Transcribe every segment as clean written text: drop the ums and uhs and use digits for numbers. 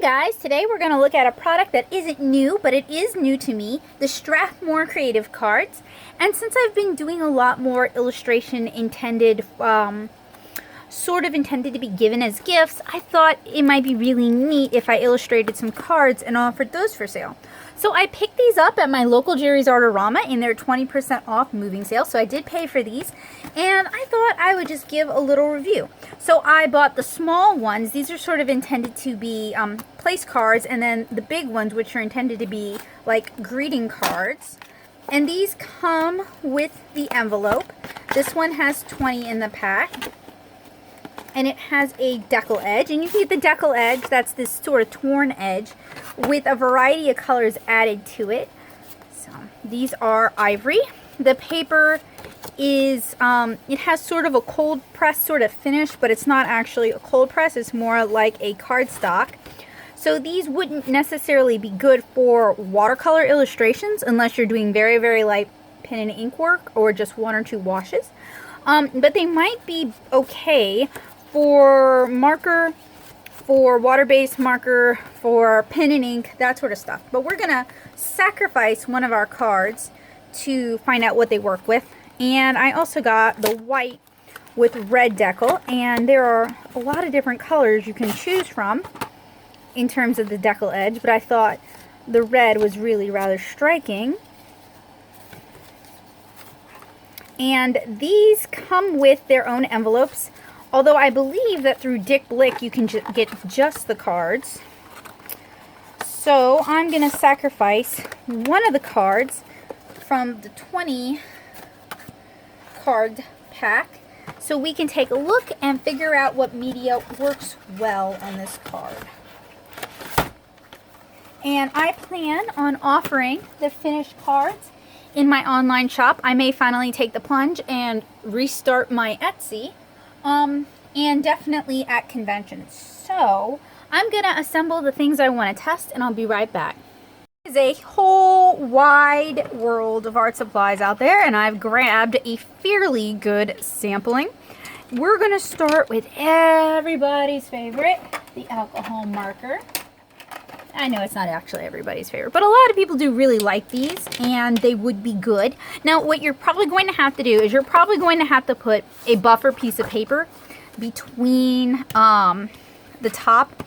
Guys, today we're going to look at a product that isn't new, but it is new to me, the Strathmore Creative Cards. And since I've been doing a lot more illustration intended, sort of intended to be given as gifts, I thought it might be really neat if I illustrated some cards and offered those for sale. So I picked these up at my local Jerry's Artorama in their 20% off moving sale. So I did pay for these, and I thought I would just give a little review. So I bought the small ones. These are sort of intended to be place cards, and then the big ones, which are intended to be like greeting cards. And these come with the envelope. This one has 20 in the pack. And it has a decal edge, and you see the decal edge, that's this sort of torn edge with a variety of colors added to it. So these are ivory. The paper is, it has sort of a cold press sort of finish, but it's not actually a cold press, it's more like a cardstock. So these wouldn't necessarily be good for watercolor illustrations unless you're doing very, very light pen and ink work or just one or two washes. But they might be okay for marker, for water-based marker, for pen and ink, that sort of stuff. But we're gonna sacrifice one of our cards to find out what they work with. And I also got the white with red decal, and there are a lot of different colors you can choose from in terms of the decal edge, but I thought the red was really rather striking. And these come with their own envelopes. Although I believe that through Dick Blick you can get just the cards. So I'm going to sacrifice one of the cards from the 20 card pack so we can take a look and figure out what media works well on this card. And I plan on offering the finished cards in my online shop. I may finally take the plunge and restart my Etsy. And definitely at conventions. So I'm gonna assemble the things I want to test, and I'll be right back. There's a whole wide world of art supplies out there, and I've grabbed a fairly good sampling. We're gonna start with everybody's favorite, the alcohol marker. I know it's not actually everybody's favorite, but a lot of people do really like these, and they would be good. Now, what you're probably going to have to do is you're probably going to have to put a buffer piece of paper between the top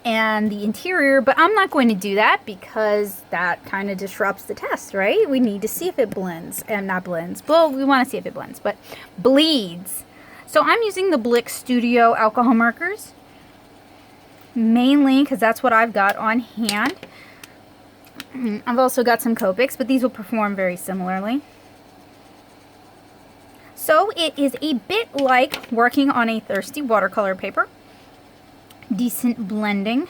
and the interior, but I'm not going to do that because that kind of disrupts the test, right? We need to see if it blends, and not blends. Well, we want to see if it blends, but bleeds. So I'm using the Blick Studio alcohol markers, mainly because that's what I've got on hand. I've also got some Copics, but these will perform very similarly. So it is a bit like working on a thirsty watercolor paper. Decent blending.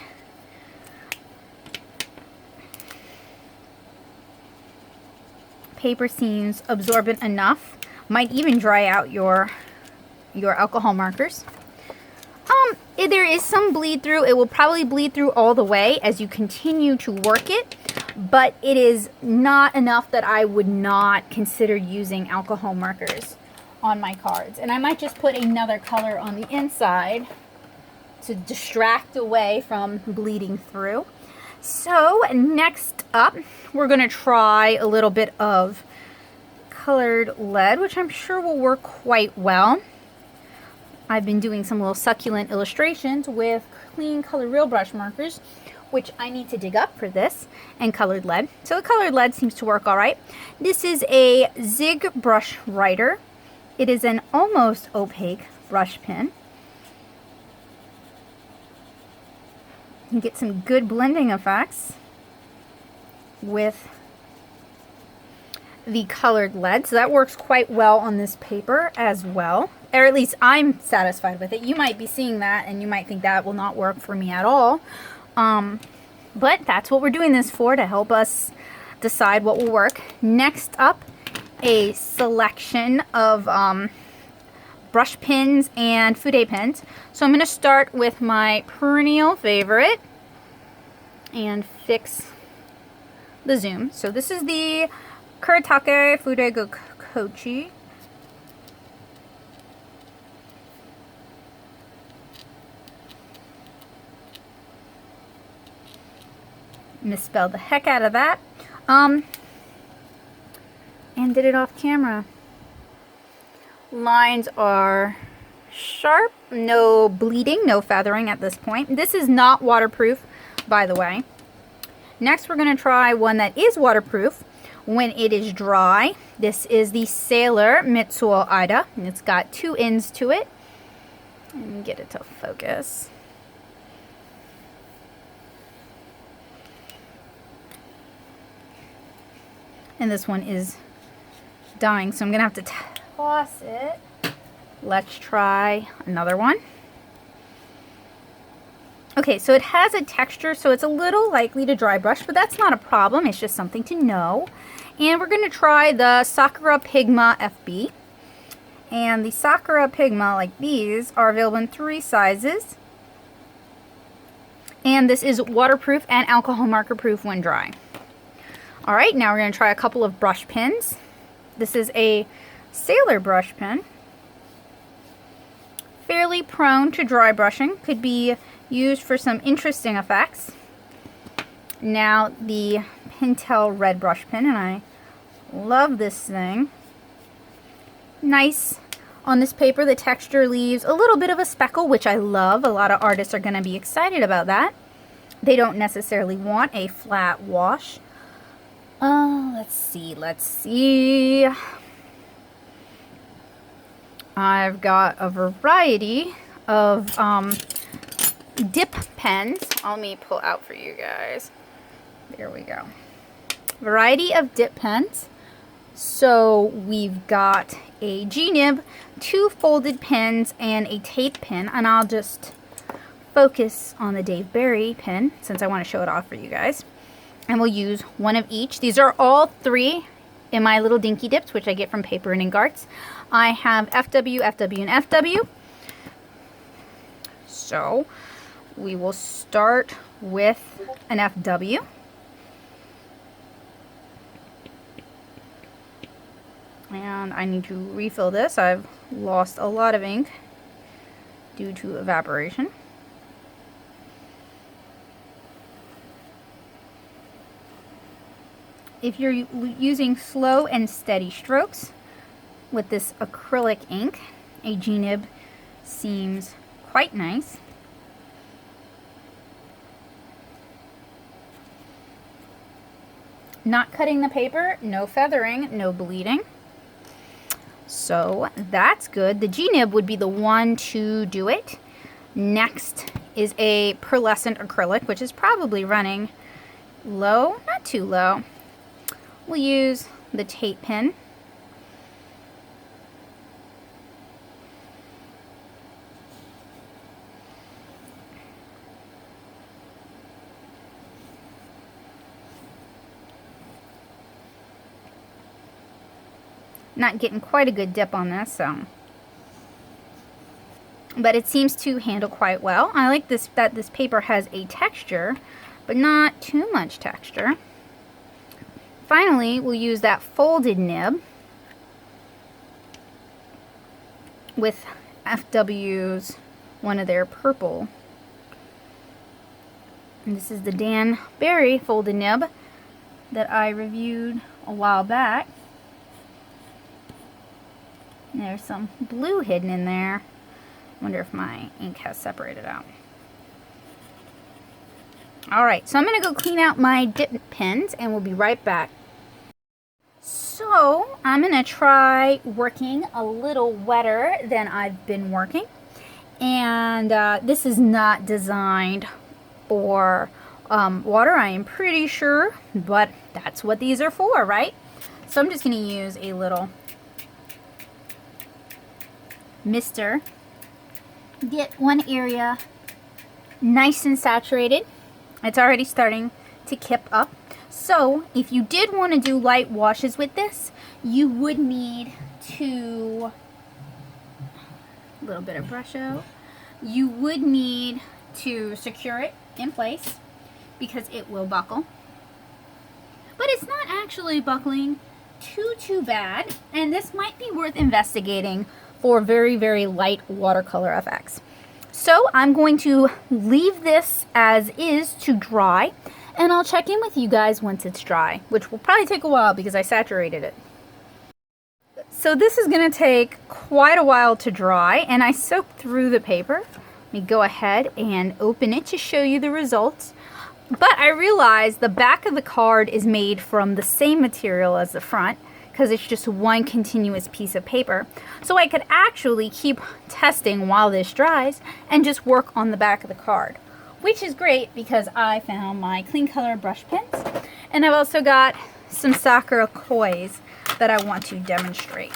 Paper seems absorbent enough. Might even dry out your alcohol markers. There is some bleed through. It will probably bleed through all the way as you continue to work it, but it is not enough that I would not consider using alcohol markers on my cards. And I might just put another color on the inside to distract away from bleeding through. So next up, we're going to try a little bit of colored lead, which I'm sure will work quite well. I've been doing some little succulent illustrations with clean color real brush markers, which I need to dig up for this, and colored lead. So the colored lead seems to work all right. This is a Zig brush writer. It is an almost opaque brush pen. You get some good blending effects with the colored lead, so that works quite well on this paper as well. Or at least I'm satisfied with it. You might be seeing that and you might think that will not work for me at all. But that's what we're doing this for, to help us decide what will work. Next up, a selection of brush pens and fude pens. So I'm going to start with my perennial favorite and fix the zoom. So this is the Kuretake Fude Kochi. Misspelled the heck out of that. And did it off camera. Lines are sharp, no bleeding, no feathering at this point. This is not waterproof, by the way. Next, we're going to try one that is waterproof when it is dry. This is the Sailor Mitsuo Ida, and it's got 2 ends to it. Let me get it to focus. And this one is dying, so I'm going to have to toss it. Let's try another one. Okay, so it has a texture, so it's a little likely to dry brush, but that's not a problem. It's just something to know. And we're going to try the Sakura Pigma FB. And the Sakura Pigma, like these, are available in 3 sizes. And this is waterproof and alcohol marker proof when dry. Alright, now we're going to try a couple of brush pens. This is a Sailor brush pen. Fairly prone to dry brushing. Could be used for some interesting effects. Now the Pentel red brush pen, and I love this thing. Nice. On this paper, the texture leaves a little bit of a speckle, which I love. A lot of artists are going to be excited about that. They don't necessarily want a flat wash. Let's see. I've got a variety of dip pens. Let me pull out for you guys. There we go. Variety of dip pens. So we've got a G-nib, 2 folded pens, and a tape pen. And I'll just focus on the Dave Barry pen since I want to show it off for you guys. And we'll use one of each. These are all 3 in my little dinky dips, which I get from Paper and Ink Arts. I have FW, FW, and FW. So we will start with an FW. And I need to refill this. I've lost a lot of ink due to evaporation. If you're using slow and steady strokes with this acrylic ink, a G-nib seems quite nice. Not cutting the paper, no feathering, no bleeding. So that's good. The G-nib would be the one to do it. Next is a pearlescent acrylic, which is probably running low, not too low. We'll use the tape pen. Not getting quite a good dip on this, but it seems to handle quite well. I like this that this paper has a texture, but not too much texture. Finally, we'll use that folded nib with FW's, one of their purple. And this is the Dan Barry folded nib that I reviewed a while back. And there's some blue hidden in there. I wonder if my ink has separated out. Alright, so I'm going to go clean out my dip pens and we'll be right back. So I'm going to try working a little wetter than I've been working. And this is not designed for water, I am pretty sure, but that's what these are for, right? So I'm just going to use a little mister. Get one area nice and saturated. It's already starting to kip up. So if you did want to do light washes with this, you would need to, a little bit of brush out, you would need to secure it in place because it will buckle. But it's not actually buckling too bad, and this might be worth investigating for very, very light watercolor effects. So I'm going to leave this as is to dry, and I'll check in with you guys once it's dry, which will probably take a while because I saturated it. So this is going to take quite a while to dry, and I soaked through the paper. Let me go ahead and open it to show you the results. But I realized the back of the card is made from the same material as the front because it's just one continuous piece of paper. So I could actually keep testing while this dries and just work on the back of the card, which is great because I found my clean color brush pens, and I've also got some Sakura kois that I want to demonstrate.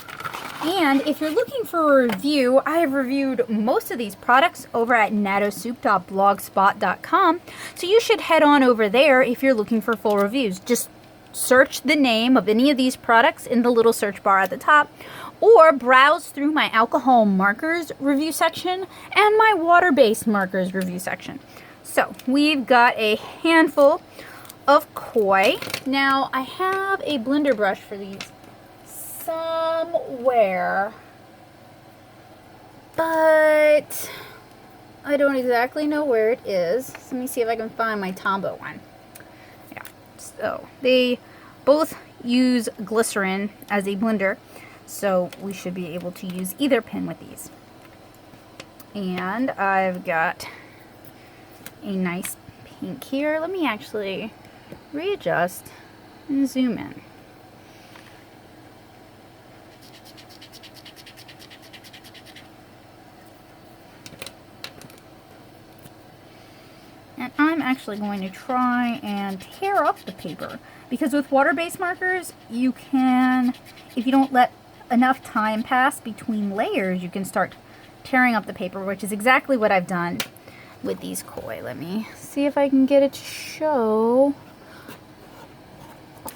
And if you're looking for a review, I have reviewed most of these products over at nattosoup.blogspot.com, so you should head on over there if you're looking for full reviews. Just search the name of any of these products in the little search bar at the top, or browse through my alcohol markers review section and my water-based markers review section. So we've got a handful of koi. Now I have a blender brush for these somewhere, but I don't exactly know where it is. So let me see if I can find my Tombow one. Yeah, so they both use glycerin as a blender, so we should be able to use either pen with these. And I've got a nice pink here. Let me actually readjust and zoom in. And I'm actually going to try and tear up the paper, because with water-based markers, you can, if you don't let enough time pass between layers, you can start tearing up the paper, which is exactly what I've done with these koi. Let me see if I can get it to show.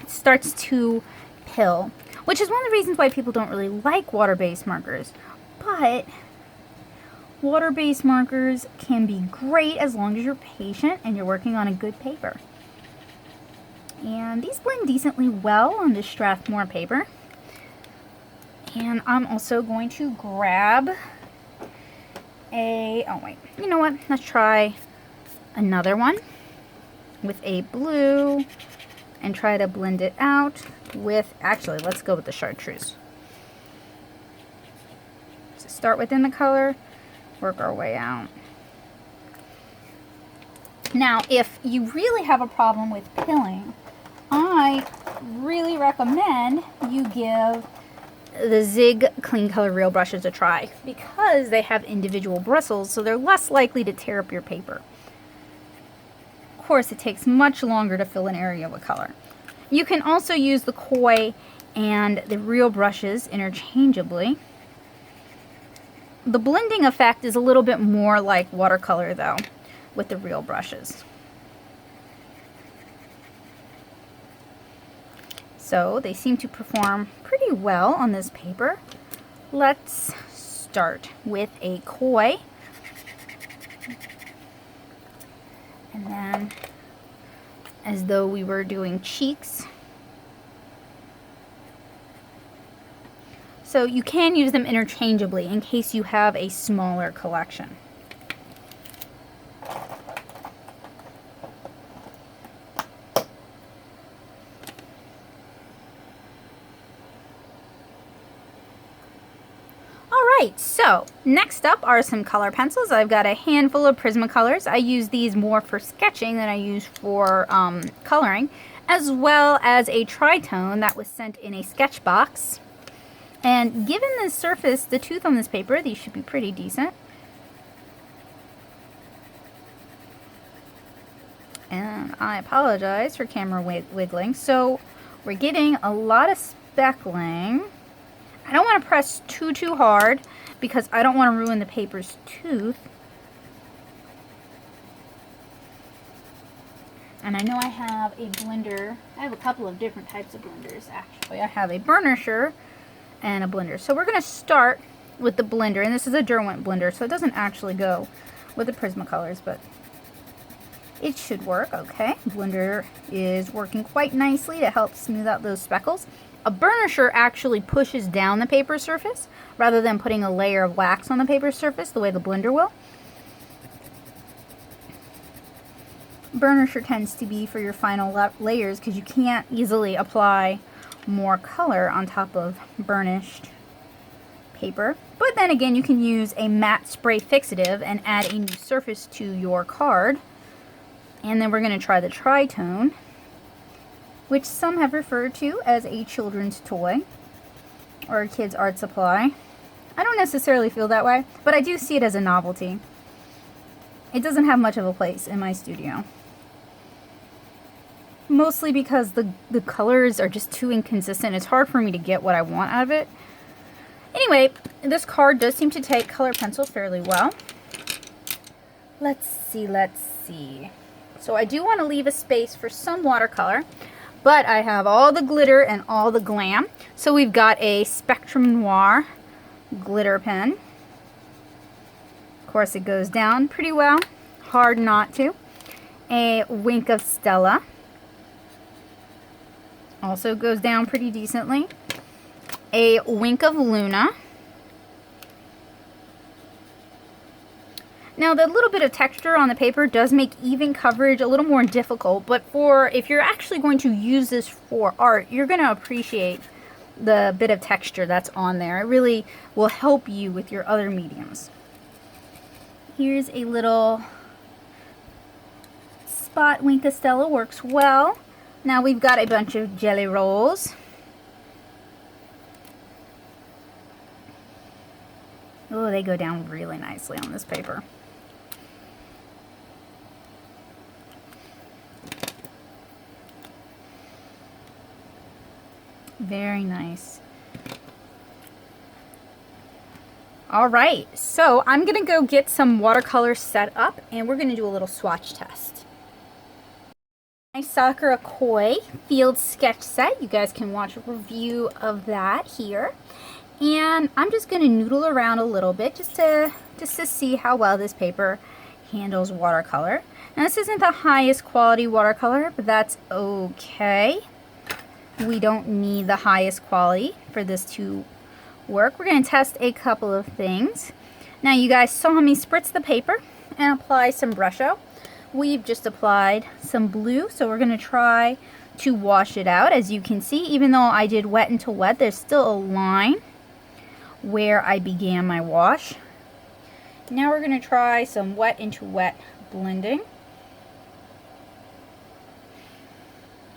It starts to pill, which is one of the reasons why people don't really like water-based markers. But water-based markers can be great as long as you're patient and you're working on a good paper. And these blend decently well on this Strathmore paper. And I'm also going to grab oh wait, you know what? Let's try another one with a blue and try to blend it out with, actually, let's go with the chartreuse. So start within the color, work our way out. Now, if you really have a problem with pilling, I really recommend you give the Zig Clean Color Real brushes a try, because they have individual bristles, so they're less likely to tear up your paper. Of course, it takes much longer to fill an area with color. You can also use the koi and the real brushes interchangeably. The blending effect is a little bit more like watercolor, though, with the real brushes. So they seem to perform pretty well on this paper. Let's start with a koi. And then, as though we were doing cheeks. So you can use them interchangeably in case you have a smaller collection. Alright, so next up are some color pencils. I've got a handful of Prismacolors. I use these more for sketching than I use for coloring, as well as a tritone that was sent in a sketch box. And given the surface, the tooth on this paper, these should be pretty decent. And I apologize for camera wiggling. So we're getting a lot of speckling. I don't want to press too hard because I don't want to ruin the paper's tooth. And I know I have a blender. I have a couple of different types of blenders, actually. I have a burnisher and a blender. So we're going to start with the blender. And this is a Derwent blender, so it doesn't actually go with the Prismacolors, but it should work. Okay, blender is working quite nicely to help smooth out those speckles. A burnisher actually pushes down the paper surface rather than putting a layer of wax on the paper surface the way the blender will. burnisher tends to be for your final layers because you can't easily apply more color on top of burnished paper. But then again, you can use a matte spray fixative and add a new surface to your card. And then we're going to try the tritone, which some have referred to as a children's toy or a kid's art supply. I don't necessarily feel that way, but I do see it as a novelty. It doesn't have much of a place in my studio. Mostly because the colors are just too inconsistent. It's hard for me to get what I want out of it. Anyway, this card does seem to take color pencil fairly well. Let's see. So I do want to leave a space for some watercolor, but I have all the glitter and all the glam. So we've got a Spectrum Noir glitter pen. Of course, it goes down pretty well. Hard not to. A Wink of Stella. Also goes down pretty decently. A Wink of Luna. Now, the little bit of texture on the paper does make even coverage a little more difficult, but if you're actually going to use this for art, you're going to appreciate the bit of texture that's on there. It really will help you with your other mediums. Here's a little spot Wink of Stella, works well. Now we've got a bunch of jelly rolls. Oh, they go down really nicely on this paper. Very nice. All right, so I'm gonna go get some watercolor set up and we're gonna do a little swatch test. My Sakura Koi field sketch set. You guys can watch a review of that here. And I'm just gonna noodle around a little bit just to see how well this paper handles watercolor. Now, this isn't the highest quality watercolor, but that's okay. We don't need the highest quality for this to work. We're going to test a couple of things. Now, you guys saw me spritz the paper and apply some Brusho. We've just applied some blue, so we're going to try to wash it out. As you can see, even though I did wet into wet, there's still a line where I began my wash. Now we're going to try some wet into wet blending.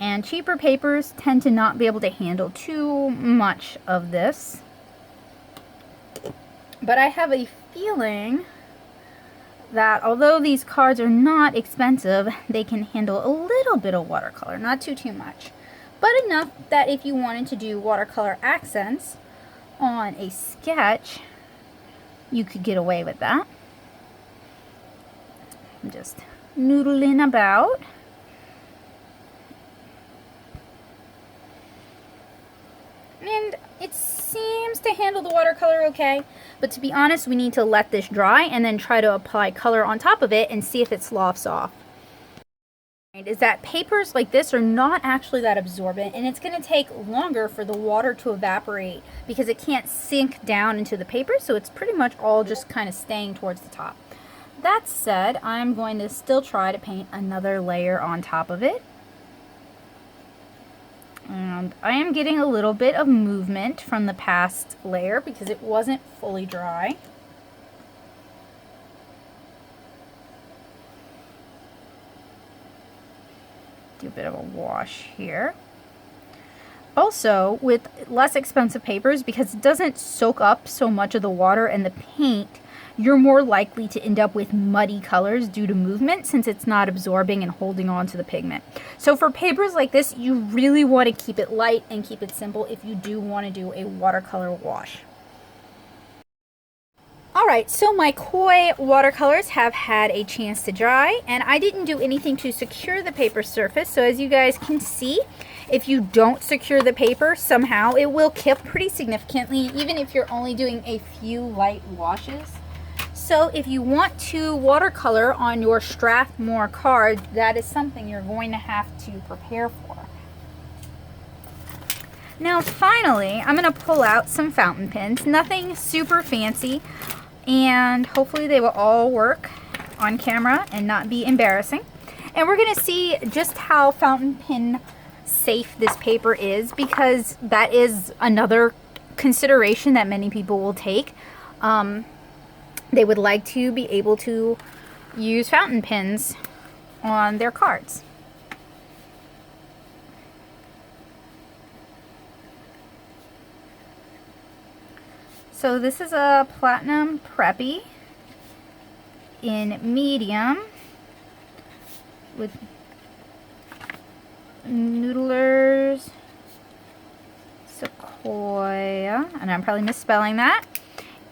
And cheaper papers tend to not be able to handle too much of this. But I have a feeling that although these cards are not expensive, they can handle a little bit of watercolor, not too much. But enough that if you wanted to do watercolor accents on a sketch, you could get away with that. I'm just noodling about. And it seems to handle the watercolor okay, but to be honest, we need to let this dry and then try to apply color on top of it and see if it sloughs off. Is that papers like this are not actually that absorbent, and it's going to take longer for the water to evaporate because it can't sink down into the paper, so it's pretty much all just kind of staying towards the top. That said, I'm going to still try to paint another layer on top of it. And I am getting a little bit of movement from the past layer because it wasn't fully dry. Do a bit of a wash here. Also, with less expensive papers, because it doesn't soak up so much of the water and the paint, you're more likely to end up with muddy colors due to movement since it's not absorbing and holding on to the pigment. So for papers like this, you really want to keep it light and keep it simple if you do want to do a watercolor wash. Alright, so my Koi watercolors have had a chance to dry, and I didn't do anything to secure the paper surface, so as you guys can see, if you don't secure the paper, somehow it will kip pretty significantly, even if you're only doing a few light washes. So if you want to watercolor on your Strathmore card, that is something you're going to have to prepare for. Now finally, I'm going to pull out some fountain pens, nothing super fancy, and hopefully they will all work on camera and not be embarrassing. And we're going to see just how fountain pen safe this paper is, because that is another consideration that many people will take. They would like to be able to use fountain pens on their cards. So this is a Platinum Preppy in medium with Noodlers Sequoia, and I'm probably misspelling that.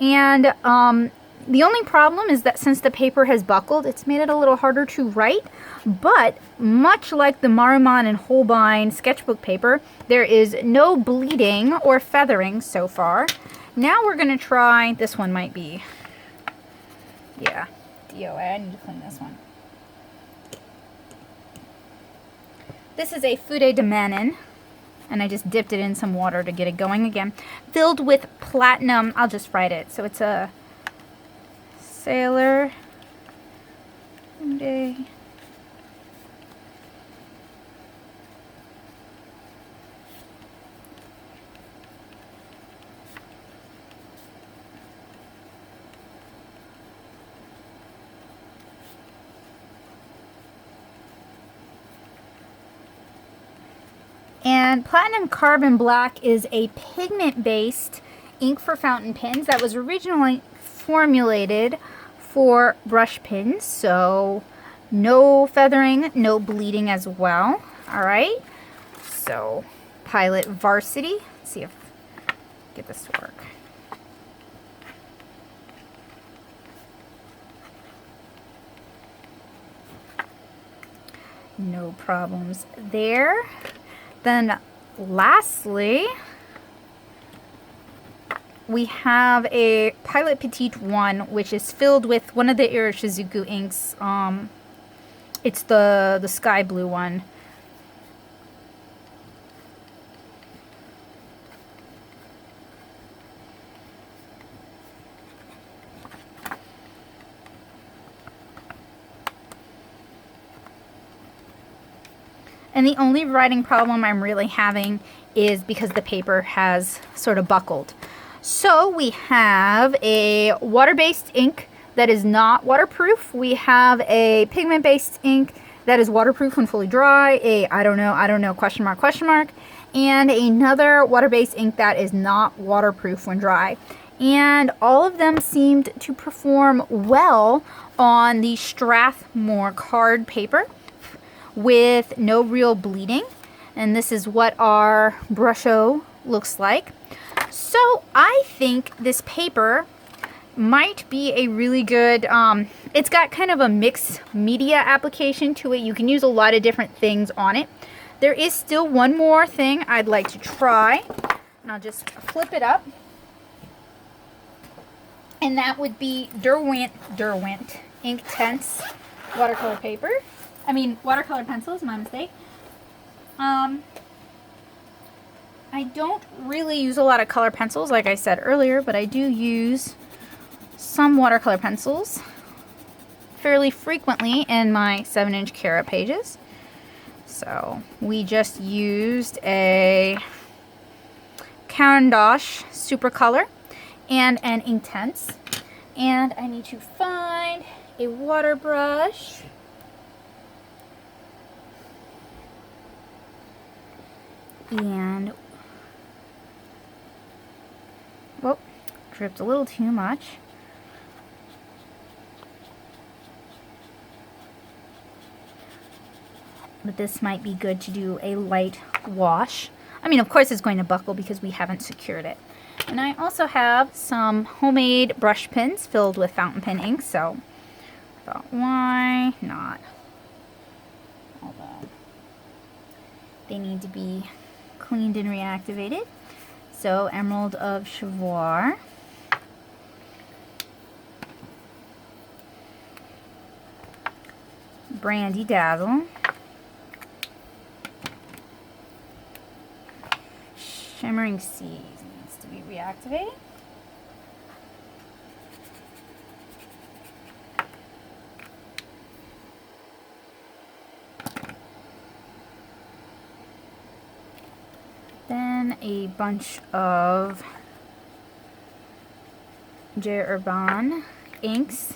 And the only problem is that since the paper has buckled, it's made it a little harder to write. But much like the Maruman and Holbein sketchbook paper, there is no bleeding or feathering so far. Now we're going to try, this one might be, yeah, DOA, I need to clean this one. This is a Feuille de Manin, and I just dipped it in some water to get it going again. Filled with platinum, I'll just write it. So it's a Sailor Day. And Platinum Carbon Black is a pigment-based ink for fountain pens that was originally formulated for brush pens, so no feathering, no bleeding as well. All right, so Pilot Varsity. Let's see if I get this to work. No problems there. Then lastly, we have a Pilot Petite 1, which is filled with one of the Iroshizuku inks. It's the sky blue one. And the only writing problem I'm really having is because the paper has sort of buckled. So we have a water-based ink that is not waterproof. We have a pigment-based ink that is waterproof when fully dry. I don't know, question mark. And another water-based ink that is not waterproof when dry. And all of them seemed to perform well on the Strathmore card paper with no real bleeding. And this is what our brusho looks like. So I think this paper might be a really good, it's got kind of a mixed media application to it. You can use a lot of different things on it. There is still one more thing I'd like to try, and I'll just flip it up. And that would be Derwent Inktense watercolor paper. Watercolor pencils, my mistake. I don't really use a lot of color pencils, like I said earlier, but I do use some watercolor pencils fairly frequently in my 7-inch Cara pages. So we just used a Caran d'Ache Super Color and an Inktense. And I need to find a water brush. And, whoop, dripped a little too much. But this might be good to do a light wash. Of course it's going to buckle because we haven't secured it. And I also have some homemade brush pens filled with fountain pen ink, so I thought, why not? Although they need to be cleaned and reactivated. So Emerald of Chivor, Brandy Dazzle, Shimmering Seas needs to be reactivated. and a bunch of J. Urban inks.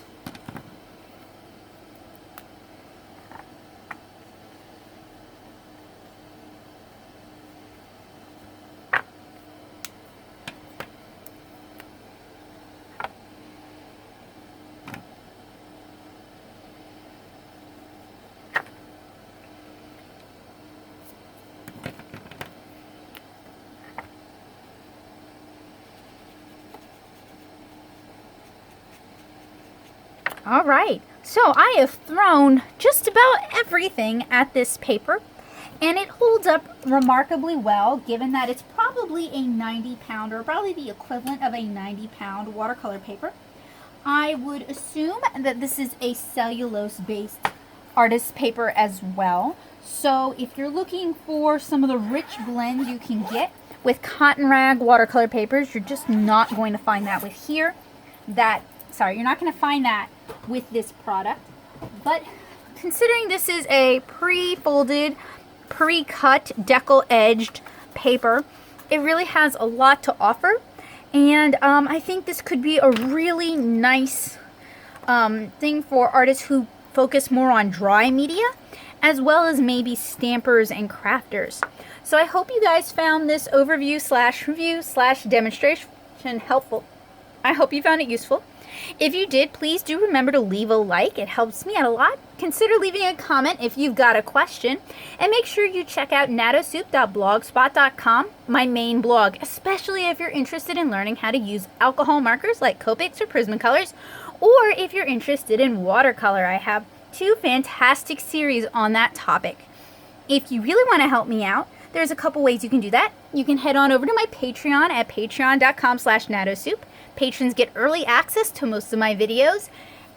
All right, so I have thrown just about everything at this paper, and it holds up remarkably well, given that it's probably a 90-pound, or probably the equivalent of a 90-pound watercolor paper. I would assume that this is a cellulose-based artist paper as well. So if you're looking for some of the rich blends you can get with cotton rag watercolor papers, you're just not going to find that with here. You're not going to find that with this product. But considering this is a pre-folded, pre-cut, decal-edged paper, it really has a lot to offer. And I think this could be a really nice thing for artists who focus more on dry media, as well as maybe stampers and crafters. So I hope you guys found this overview / review / demonstration helpful. I hope you found it useful. If you did, please do remember to leave a like. It helps me out a lot. Consider leaving a comment if you've got a question. And make sure you check out nattosoup.blogspot.com, my main blog, especially if you're interested in learning how to use alcohol markers like Copics or Prismacolors, or if you're interested in watercolor. I have 2 fantastic series on that topic. If you really want to help me out, there's a couple ways you can do that. You can head on over to my Patreon at patreon.com/nattosoup. Patrons get early access to most of my videos,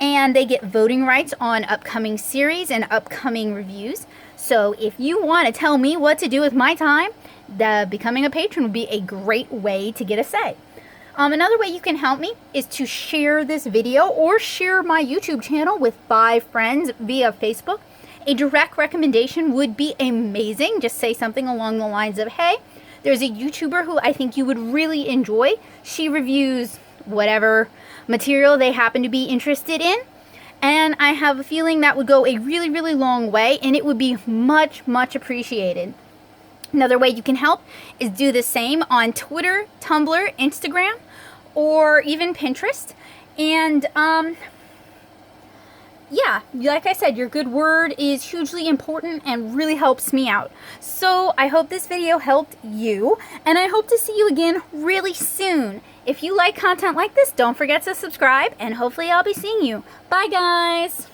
and they get voting rights on upcoming series and upcoming reviews. So if you want to tell me what to do with my time, becoming a patron would be a great way to get a say. Another way you can help me is to share this video or share my YouTube channel with 5 friends via Facebook. A direct recommendation would be amazing. Just say something along the lines of, hey, there's a YouTuber who I think you would really enjoy. She reviews whatever material they happen to be interested in. And I have a feeling that would go a really, really long way, and it would be much, much appreciated. Another way you can help is do the same on Twitter, Tumblr, Instagram, or even Pinterest. And yeah, like I said, your good word is hugely important and really helps me out. So I hope this video helped you, and I hope to see you again really soon. If you like content like this, don't forget to subscribe, and hopefully I'll be seeing you. Bye, guys!